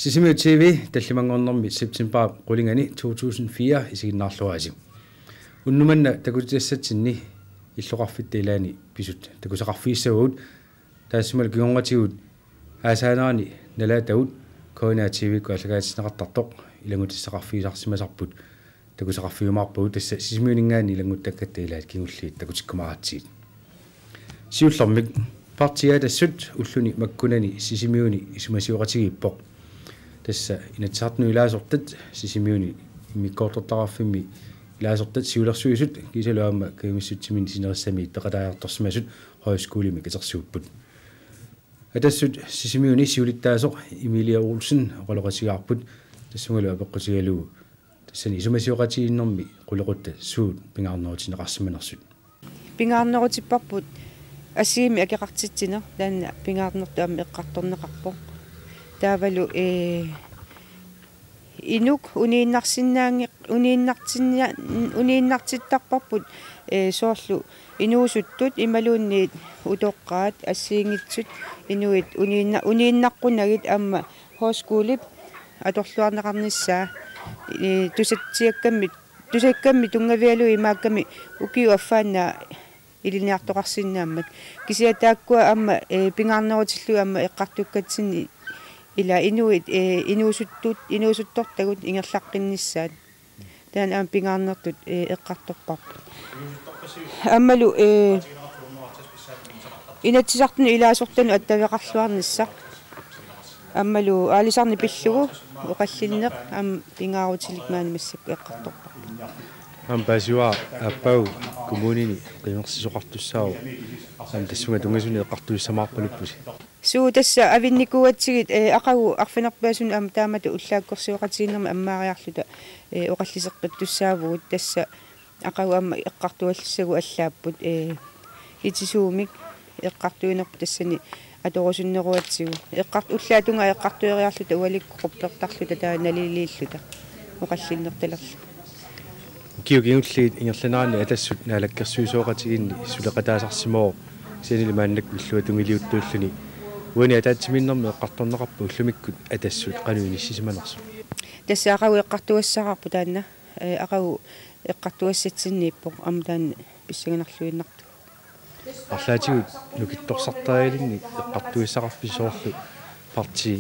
Sisimiu TV tallimangornermi September qulingani 2004 isiginnaarluaasi. Unnumanna takutiassatsinni illoqarfitta ilaani pisut takusaqarfiissavut taassimal kiongatigut aasaanaani nalaatagut Koina TV ku allagaatsinneqartartoq ilangutissaqarfiisarsimasarput takusaqarfiumaarpugut tassa sisimiuningaani ilanguttakkatta ilaat kingulliit takutikkumaratsiit. Siullermik partiatassut ulluni makkunani sisimiuni isumasiuqatigippoq tässä inatsartnu ilaasortat sisimiuni imikkoortortararfimmi ilaasortat siulersuisut kisaluamma kaimissuttimin sinerissami peqalaajartorsimasut højskolimi katersuupput atassut sisimiuni siulittaasoq Emilia Olsen oqaloqasigaarput tassungalu apeqqutigalugu tassani isumasiuqatiginnermi qulequtta suut pingaarnerutineqarsimanersut pingaarnerutipparput asiimi akeqartitsiner taanna pingaarnertuammi eqqartorneqarpoq taavalu inuk uniinnartittarparput soorlu inuusuttut imaluunniit utoqqaat assiingitsut inuit uniinnaqqunagit amma hooskuulip atorluarneqarnissaa tusakkammi tungavialu imaakkami ukiu affaannaa iliniartoqarsinnaammat kisiataakkua amma pingaarnerutillu amma eqqartukkatsini ila inuit inuusuttortagut ingerlaqqinnissaat taan aam pingaarnertut eqqartorparpu ammalu inatsisartunu ilaasortanu attaveqarluarnissaq ammalu aalisarni pillugu oqallinneq aam pingaarutillik maanimassakku eqqartorparpu Ampasiua appau kommunini qimersisoqartussaaru am tassunga tungasuni eqqartuissamaarpaluppusi suu tassa avinnikuatsigit aqagu arfinerpaasun am taamatu ullaakkorsiuqatiinnerma ammaariarluta oqalliseqqittussaavugut tassa aqagu amma eqqartuallissagu allaapput itisuumik eqqartuinerpu tassani atorosunneruatsigu ullaatunga eqqartueriarluta ualikkoquppertarluta taa naliliilluta oqallinnertalerlu kiukiungulliit ingerlanaani atassut naalakkersuisooqatiginni suleqataasarsimoo senili maannak ulluatungiliuttuulluni uani ataatsiminnermi eqqartorneqarpu ullumikkut atassut qanuinissisimanersu tassa aqagu eqqartuassaqarpu taanna aqagu eqqartuassatsinniippoq am taanna pissaganarluinnartu арлаатигут нукитторсартаалинни эққартуиссақарписоорлу парти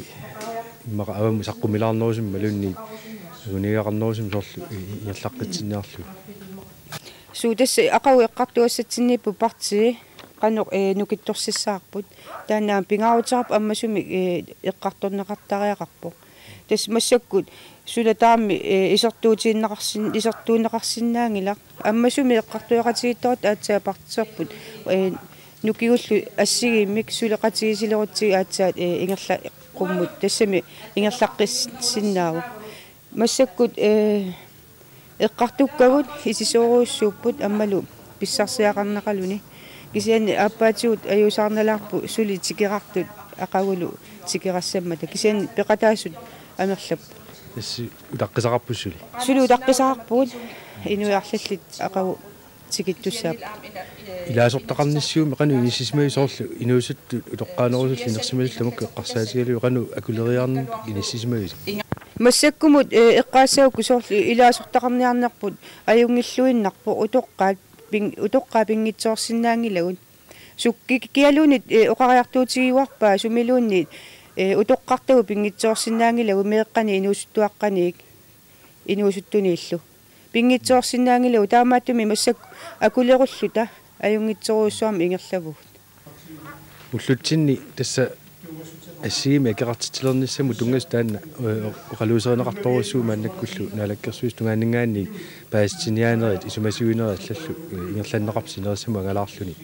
иммаqa аваму саққумилаарнерусум малунни унигарнерусум соорлу иерлаққитсиннаарлу суудасса ақау эққартуассатсинниппу парти qanoq nukittorsissаарput taanaa pingaaruterap ammasumi eqqartorneqartariaqarpoq tas massakkut sulataammi isertuutiinneqarsinnaangilaq ammasumi eqqartueqatigittort aatsaa partiserput nukigullu assigiimmik suleqatigisilерутсиг aatsaat ingerla qummut tassami ingerlaqqissinnaau massakkut eqqartukkagut isisooruussuupput ammalu pissarsiaqarnaqaluni kisian appaatigut ajusaarnalarpu suli tikerartut aqagulu tikerassammata kisian peqataasut amerlappu tassi utaqqisaqarpussuli suli utaqqisaqarpugut inuiarlallit aqagu tikittussaappu ilaasortaqarnissiumi qanu inissismai soorlu inuusuttu utoqqaanerusulli inersimasullamukku eqqarsaatigalu qanu akuleriarni inissismai массаккумут эққаассаагукку соорлу илаасортақарниарнерпут аюнгиллуиннарпу утоққаа пингитсоорсинаангилагут сукки киалуунит оқариартуутигиуарпаа сумилууннит утоққартагу пингитсоорсинаангилагу меэққани инуусуттуаққаник инуусуттунииллу пингитсоорсинаангилагу таамааттуми массак акулеруллута аюнгитсоруussуарми ингерлавугут уллутсинни тасса ассиими акеқартитилерниссаму тунгас таанна оқалуусеринеқарторуссуу мааннаккуллу наалаккерсуис тунгаанингаанни паастиниаанерит исумасуинерит аллаллу ингерланнеқарсинериссаму ангалаарлуни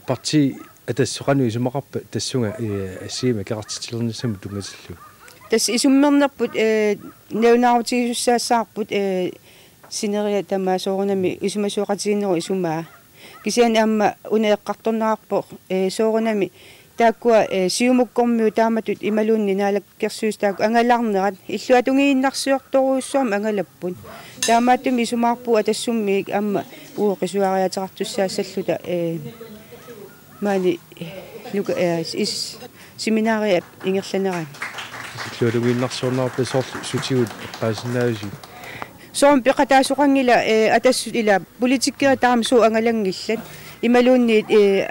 парти атассоқану исумақарпа тассунга ассиими акеқартитилерниссаму тунгасиллу тас исуммернерпут неунаарутигиссаассаарпут синерия тамаасоорунами исумасуоқатигиннеру исумаа кисиан амма унеэққарторнаарпо соорунами тааккуа сиумуккормиу тааматут ималуунни наалаккерсуус таак ангалаарнерат иллуатунгииннарсиорторуussуам ангалаппун таамааттуми исумаарпу атассуммиик амма уоқисуариатеқартуссаассаллута маани нука ис семинаариа ингерланерани Иллуалугииннарсуарнаар писоорлу сутигут паасинааси. Soom piqataasuqangila atassut ila politikkia taamsu angalangillat imaluunni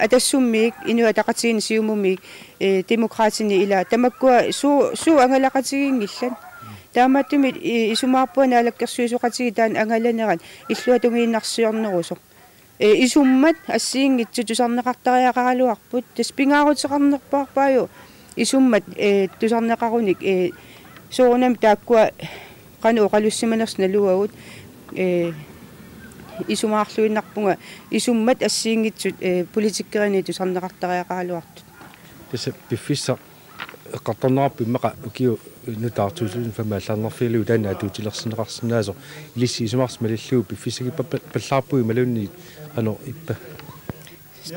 atassummiik inu ataqatiini siumummiik demokraatini ila tamakkua suu angalaqatigingillat taamattumi isumaarpua naalakkersuisuqatigi taan angalaneran illuatungiinnarsiornerusoq isummat assiinngitsu tusarneqartariaqaraluarput taspingaaruteqarnerpaarpaayu isummat tusarneqarunik soornam taakkua qanu qalussimanersna luagut isumaarluinnarpunga isummat assiingitsut politikkerani tusarneqartariaqaraluartut tassa piffissa eqqartornerarpu maqa ukiu nutaartuusun fama allarnerfiilu taana atuutilersineqarsinaaso ilissi isumarsma lilluu piffissagippa pallaarpui malunni ano ippa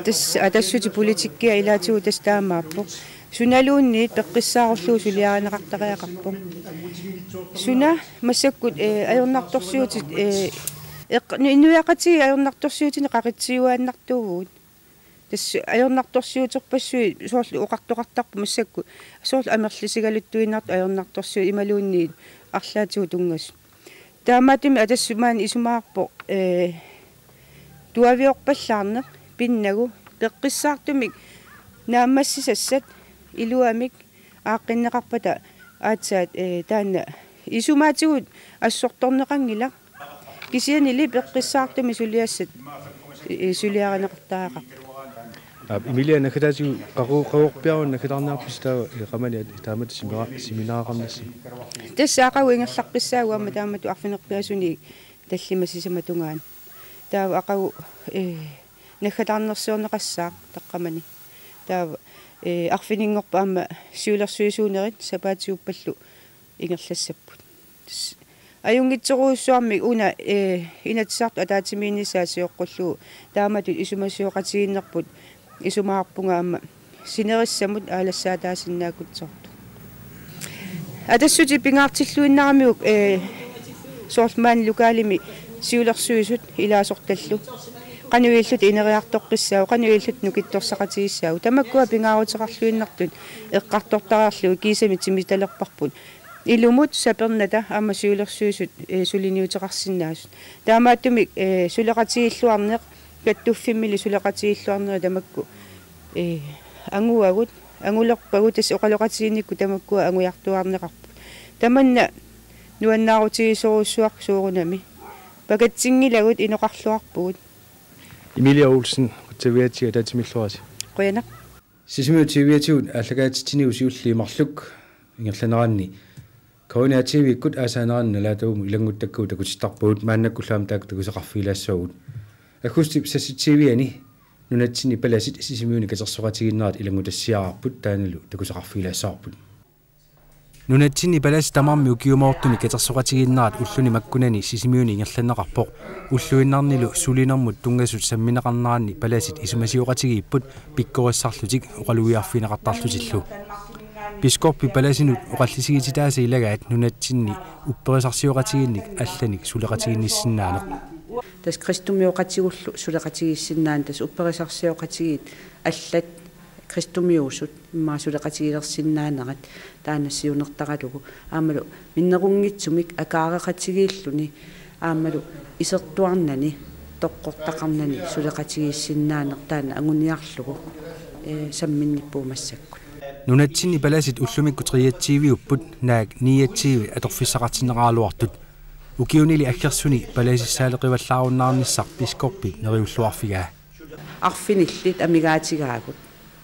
tas atassuti politikkia ilaatigu tas taamaappu sunaluunniit peqqissaarulluu suliaranaqartariaqarpu suna massakkut ajornartorsiutit innuiaqatigi ajornartorsiutini qaqitsiuaannartuuguut tas ajornartorsiuterpassui soorlu uqartoqartarpu massakku soorlu amerlisigaluttuinnartu ajornartorsiut imaluunniit arlaatigu tungas taamaatimi atassumaani isumaarpo tuaviorpallaarneq pinnagu peqqissaartumik naammassisassat iluamik aaqqinneqarpata aatsaat taanna isumaatigut assortorneqangila kisianili peqqissaartumi suliassat suliaraneqartaaqarpu Emilia nakataasigu qaruuqpiarun nakatarniarpistaawa iqamani taamat seminaaqarnassi tassaaqagu ingerlaqqissaaguamma taamatu arfinerpiasuni tallimassisamatugaan taava aqagu nakkatarnersiorneqassaaq taqqamani taava arfininngorpa amma siulersuisuunerit sapaatiuppallu ingerlassapput ajungitseruussuarmi una inatsartu ataatimiinnissaasiоққуллуу тааматут исумассиоқатигиннерпут исумаарпунга амма синерисsamут аалассаатаасиннаакутсорту атассути пингаартиллуиннарамиук соорлмаани лукаалими сиулерсуисут илаасорталлу qanuillут ineriartoqqissau qanuillut nukittorsaqatigissau tamakkua pingaaruteqarluinnartut eqqartortariarlu kiisamit simitalerparput ilumut sapernata amma siulersuisut suliniuteqarsinnaasut taamaattumik suleqatigilluarneq kattuffimmili suleqatigilluarnera tamakku anguagut angulerpagut tas oqaloqatiginnikku tamakkua anguiartuarneqarput tamanna nuannaarutigisuruussuaq suurunami pakatsinggilagut inoqarluarpugut Emilia Olsen taviatiga tatimilluasi qoyana sisimiu taviatigut allagaatitiniu siulliimarluk ingerlaneranni Kauniativikkut aasaanaranna laatuumu ilanguttakku takutistarpuut maannakkullaam taak takuseqarfiilaassaugut akustip sassitiviani nunatsini palasit sisimiuni katersoqatiginnarat ilangutassiararput taanalu takuseqarfiilaassarput nunatsini palas tamarmi ukiumoortuni katersoqatiginnarat ulluni makkunani sisimiuni ingerlaneqarpoq ulluinnarnilu sulinermut tungasut sammineqarnaranni palasit isumasiuqatigiipput pikkorassarlutik uqaluiarfineqartarlutillu Biskoppi palasinut uqallisigititaasa ilagaat nunatsinni upperisarsiuqatiginnik allanik suleqatiginnissinnaane tas kristumiuqatigullu suleqatigissinnaан tas upperisarsiuqatigit allat kristumiusut imma suleqatigilersinnaanerat taanassiunertaqalugu aamalu minnerungitsumik akaareqatigilluni aamalu isertuarnani toqqortaqarnani suleqatigissinnaane taana anguniarlugu samminnippuumassakku Nunatsini palasit ullumikku triatsiiviupput naak niatsiivi atorfissaqartineqaaluartut ukiunili akkersuni palasissaaleqivallaarunnaarnissaq biskoppi neriulluarfigaa arfinillit amigaatigaakut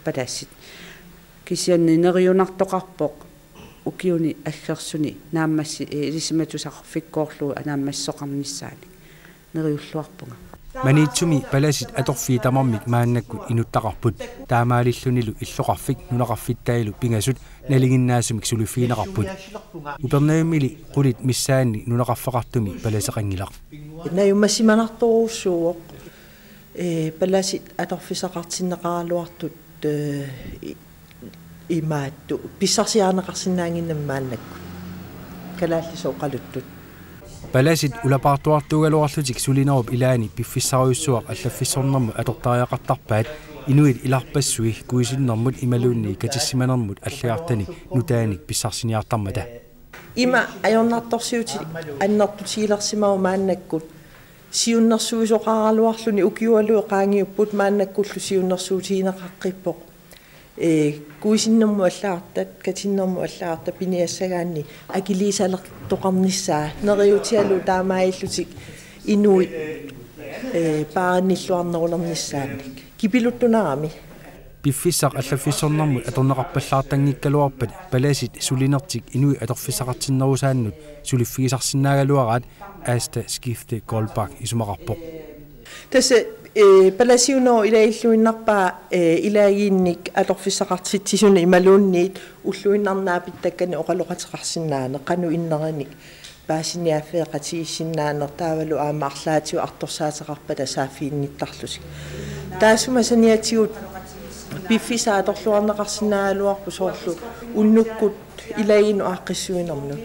palassit kisianni neriunartoqarpoq ukiuni akkersuni naammassi ilisimatusarfikkoorlu anaammassoqarnissaani neriulluarpunga Manitsumi palasit atorfii tamarmik maannakku inuttaqarput taamaalillunilu illoqarfik nunaqarfittailu pingasut naliginnaasumik sulufiineqarput upernaumili qulit missaanni nunaqarfaqartumi palaseqangilaq nayummassimanartoruussuuq palasit atorfisaqartinneqaraluartut imaattu pissarsiaaneqarsinnaanginnam maannakku kalaallisooqaluttut Palasit ulapartuartuugaluarlutik sulinerup ilaani piffissariussuaq allafissornermu atortariaqartarpaat inuit ilarpassui kuisinnermut imaluunni katissimaanermut alliartani nutaanik pissarсиниартармата има ajornartorsiuti annertutiilersimau maannakkut siunnersuisoqaraluarluni ukiualuu qaangiupput maannakkullu siunnersuutiineqaqqippoq kuisinnermu allaartat katinnermu allaarta piniassagaanni akiliisalertoqarnissaa neriutialu taamaillutik inuit paanilluarnerulernissaannik kipiluttunarami piffissaq allafissornermut atorneqarpallaartangikkaluarpat palasit sulinertik inui atorfissaqartinnerusaannut suliffigisarsinnaagaluaraat asta skifte Goldbach isumaqarpoq tässä palasiuno ilailluinnarpaa ilaagiinnik atorfissaqartitsisun imaluunniit ulluinnarnaapittakkani oqaloqateqarsinnaane qanu innerenik paasiniaffeeqatigissinnaannertaavalu aamaarlaatiu artorsaateqarpata saaffiinnittarlusik taasumasaniatigut piffisaatorluarneqarsinnaaluarpu soorlu unnukkut ilaaginu aaqqissuinermut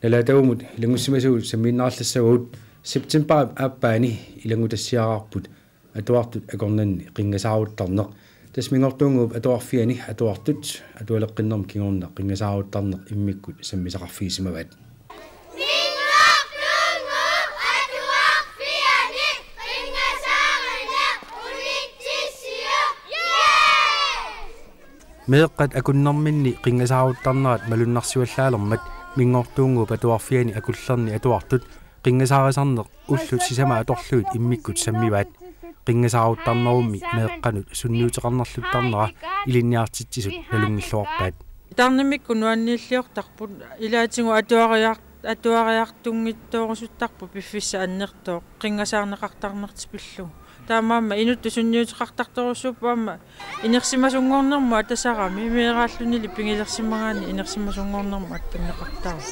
Nalaataumut ilangussimasuut sammiinnaarlassagaut September appaani ilangutassiaqarput atuartut akornanni qingasaaruuttarneq tasmingortuunguup atuarfiani atuartut atualeqqinnerm kingorna qingasaaruuttarneq immikkut sammisaqarfiisimavat meeqqat akunnerminni qingasaaruuttarnerat malunnarsuallaalermat mingortuunguup atuarfiani akullerni atuartut qingasaarisarneq ullut sisama atorluut immikkut sammivat qingasaaruuttarnerummi meeqqanut sunniuteqarnerluttarnera ilinniartitsisut nalungilluarpaat tarnimikku nuanniilliortarput ilaatigu atuariartunngittoorusuttarpu piffissa annertoo qingasaarneqartarnertipillu taamaamma inuttu sunniuteqartartorussuuppaamma inersimasungornermu atasarami meeraallunili pingilersimagaani inersimasungornermu attunneqartara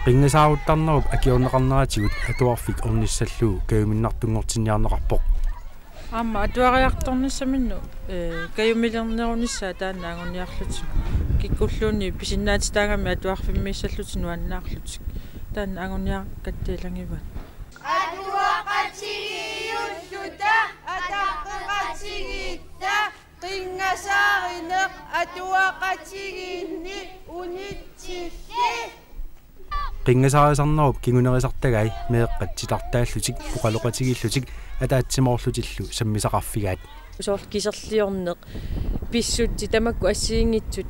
qingasaaruuttarnerup akiorneqarneratigut atuarfik ornissalluu kayuminnartungortinniarneqarpoq amma atuariartornissaminnu kayumilernerunissaa taannaangorniarlutik kikkulluunni pisinnaatitaangami atuarfimmiissallutinu annaarlutik taanna angorniaqattiilangivat atuaqatigiyulluta ataqqeqatigitta qingasaaриneq atuaqatigiinni unitsilli qingasaarisarnerup kingunerisartagai meeqqat sitartaallutik uqaloqatigillutik ataatsimorlutillu sammisaqarfigaat usoorl kiserliorneq pissutti tamakku assiingitsut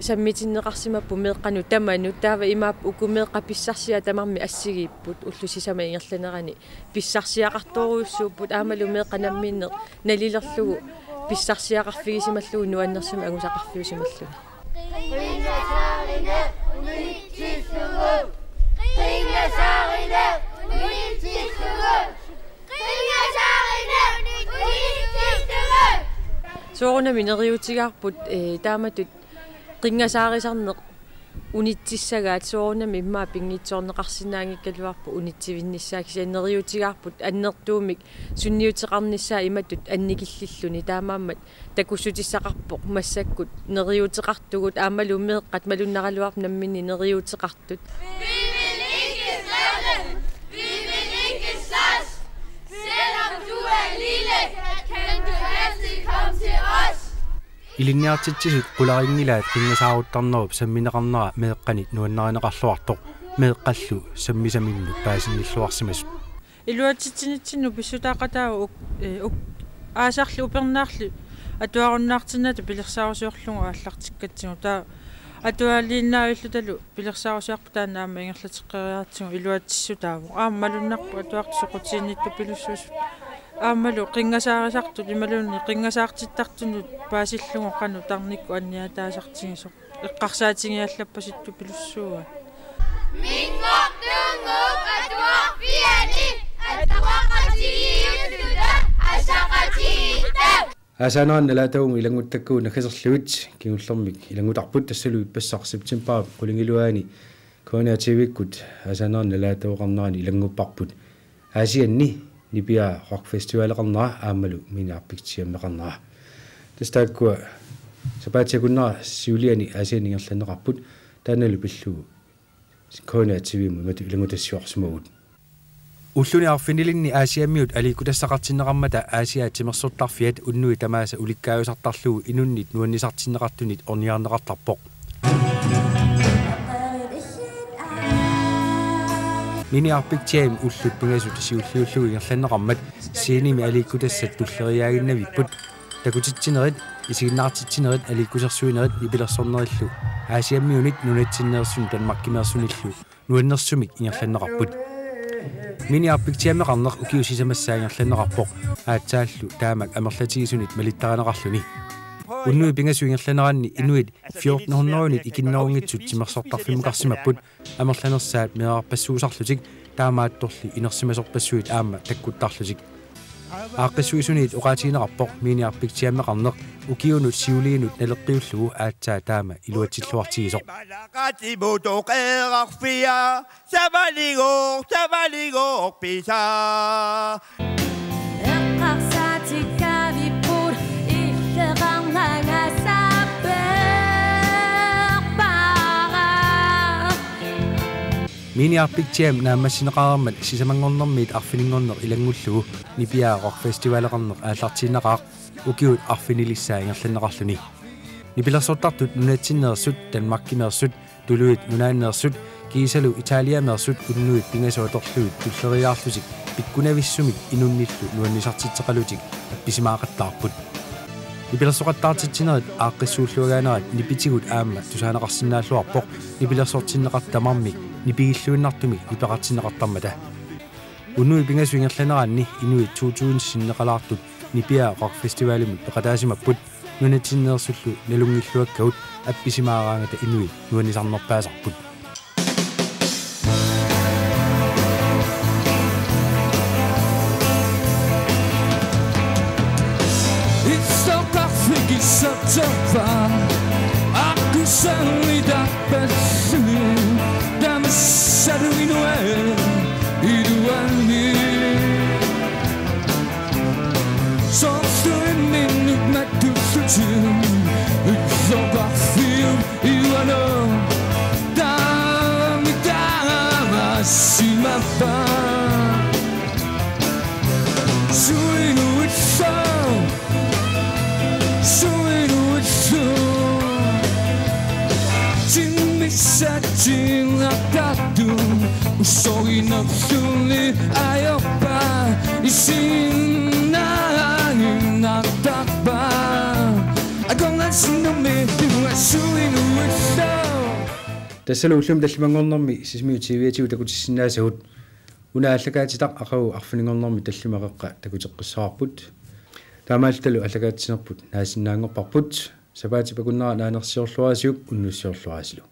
sammitinneqarsimappu meeqqanu tamanu taava imaap ukumeeqqa pissarsia tamarmi assigiipput ullusisama ingerlanerani pissarsiaqartoruussuupput aamalu meeqqanammiinneq nalilerlugu pissarsiaqarfigisimallugu nuannersima agusaqarfiusimallugu sooruna mineriutigaarput taamatut qingasaarisarneq unitsissagaat soorunami immaa pingitsoorneqarsinnaangikkaluarpu unitsivinnissaakisi anneriutigaarput annertuumik sunniuteqarnissaa imatut annikillilluni taamaammat takussutissaqarpoq massakkut neriuteqartugut aamalu meeqqat malunnaraluarp namminni neriuteqartut ilinniartitsisut qularingilaat qingasaaruuttarnerup sammineqarnera meeqqanit nuannarineqarluartoq meeqqallu sammisaminnut paasinilluarsimasut iluatitsinitsinnu pissutaaqataagu aasarli upernaarli atuarunnaartinnaata pilersaarusiorlugu aallartikkatsigu taa atualiinnaavillutalu pilersaarusiarpu taannaama ingerlateqqeriartigu iluatissutaavu aammalunnarpu atuartusoqutiinnittu pilussuusut aammalu qingasaarisartut imalunni qingasaartittartunut paasillugu qanu tarnikku anniataasartigisoq eqqarsaatingiallappassittu pilussuuga mingortungu atuarfiani atuaqati асаанеран налаатагум илангуттаккуу накасерлуит кигуллэрмик илангутарпут тассалу иппассар септембер кулингилуаани кониативиккут асаанеран налаатагоқарнерани илангуппарпут асианни нипиа рокфестивалеқарнера аамалу миниарпиктиаммеқарнера тастааккуа сапаатиакуннера сиулиани асианингерланеқарпут тааналу пиллуу кониативиму мату илангутассиорсумагут уллуни арфинилинни аасиаммиут аликутассақартиннеқармата аасиа тимерсуттарфиат уннуи тамааса уликкааюсартарлугу инуннит нуаннисартиннеқартунит орниарнеқартарпоқ миниарпиктиам уллут пингасут сиуллиуллугу ингерланнеқармат сииними аликкутассат туллериаагиннавиппут такутитсинерит исигиннаартитсинерит аликкусерсуинерит ипилерсорнериллу аасиаммиунит нунатсиннерсун танмаккимерсуниллу нуаннерсумик ингерланнеқарпут миниарпиктиаммеқарнеқ укиусисамассаангерланеқарпоқ аатсааллу таамак амерлатигисунит малиттаранеқарлуни уннуи пингасуингерланеранни инуит 1400-нит икиннерунгитсут тимерсортарфиммеқарсимаппут амерланерсаат меарпассуусарлутик таамаатторли инерсимасорпассуит аама таккуттарлутик ааққиссуисунит уқаатигинеқарпоқ миниарпиктиаммеқарнеқ укиунут сиулиинут налеққиуллугу аатсаа таама илуатсиллуартигисоқ савалигоо писа эққарсаатиккавиппут иллеқарнагасаппеқпара миниарпиктиам наамассинеқарермат сисамангорнэрмиит арфинингорнер илангуллугу нипиаақор фестивалеқарнеқ ааллартиннеқаақ укиут арфинилиссаа ингерланнеқарлуни нипилерсуттартут нунатсиннерсут танмаккимерсут тулуит нунааннерсут кисалу италиамерсут уннуит пингасуаторлуит туллериаарлутик пиккунависсумик инунниллу нуаннисартитсеқалутик апписимаақаттаарпут нипилерсоқаттаартитсинерит ааққиссууллуагаанерат нипитигут аама тусаанеқарсинааллуарпоқ нипилерсортиннеқартамармик нипигиллуиннартумик нипеқартиннеқартармата уннуи пингасуингерланераанни инуит 2000 синнеқалаартут нипиа рокфестивалимут пеқатаасимаппут нунатсиннерсуллу налунгиллуаккаут апписимаараангата инуит нуаннисарнерпаасарпут тассалу уллум таллимангорнэрми сисмиу тивиатигу такутиссиннаасагут унааллагаатитақ ақагу арфинингорнэрми таллимақеққа такутеққиссаарпут таамаалталу аллагаатсинерпут наасиннаангорпарпут сапаати пакуннера наанерсиорлуаасиуп уннуссиорлуаасилу